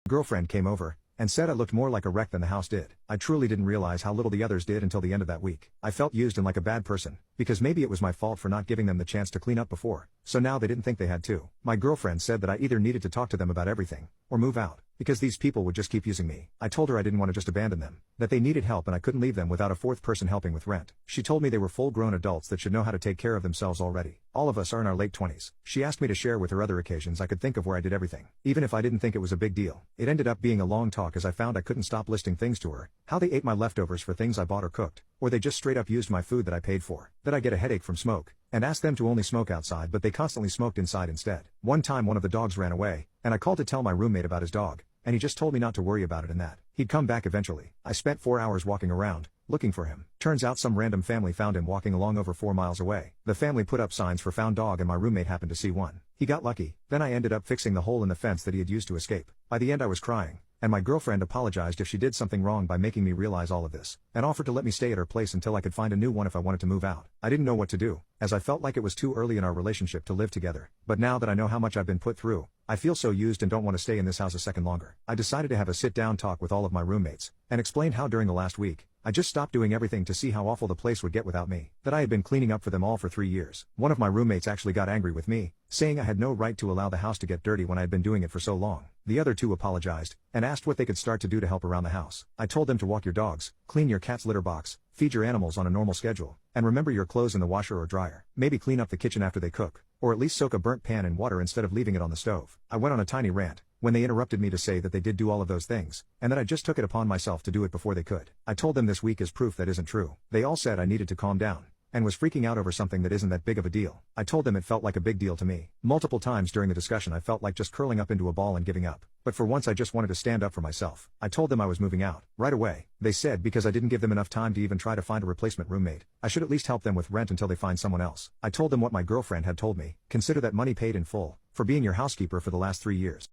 Girlfriend came over and said I looked more like a wreck than the house did. I truly didn't realize how little the others did until the end of that week. I felt used and like a bad person, because maybe it was my fault for not giving them the chance to clean up before, so now they didn't think they had to. My girlfriend said that I either needed to talk to them about everything, or move out, because these people would just keep using me. I told her I didn't want to just abandon them, that they needed help and I couldn't leave them without a fourth person helping with rent. She told me they were full-grown adults that should know how to take care of themselves already. All of us are in our late 20s. She asked me to share with her other occasions I could think of where I did everything, even if I didn't think it was a big deal. It ended up being a long talk as I found I couldn't stop listing things to her, how they ate my leftovers for things I bought or cooked, or they just straight up used my food that I paid for, that I get a headache from smoke, and asked them to only smoke outside but they constantly smoked inside instead. One time one of the dogs ran away, and I called to tell my roommate about his dog, and he just told me not to worry about it and that he'd come back eventually. I spent 4 hours walking around, looking for him. Turns out some random family found him walking along over 4 miles away. The family put up signs for found dog and my roommate happened to see one. He got lucky. Then I ended up fixing the hole in the fence that he had used to escape. By the end I was crying, and my girlfriend apologized if she did something wrong by making me realize all of this, and offered to let me stay at her place until I could find a new one if I wanted to move out. I didn't know what to do, as I felt like it was too early in our relationship to live together, but now that I know how much I've been put through, I feel so used and don't want to stay in this house a second longer. I decided to have a sit-down talk with all of my roommates, and explained how during the last week, I just stopped doing everything to see how awful the place would get without me, that I had been cleaning up for them all for 3 years. One of my roommates actually got angry with me, saying I had no right to allow the house to get dirty when I had been doing it for so long. The other two apologized, and asked what they could start to do to help around the house. I told them to walk your dogs, clean your cat's litter box, feed your animals on a normal schedule, and remember your clothes in the washer or dryer. Maybe clean up the kitchen after they cook, or at least soak a burnt pan in water instead of leaving it on the stove. I went on a tiny rant, when they interrupted me to say that they did do all of those things, and that I just took it upon myself to do it before they could. I told them this week is proof that isn't true. They all said I needed to calm down, and was freaking out over something that isn't that big of a deal. I told them it felt like a big deal to me. Multiple times during the discussion I felt like just curling up into a ball and giving up. But for once I just wanted to stand up for myself. I told them I was moving out, right away. They said because I didn't give them enough time to even try to find a replacement roommate, I should at least help them with rent until they find someone else. I told them what my girlfriend had told me, consider that money paid in full, for being your housekeeper for the last 3 years.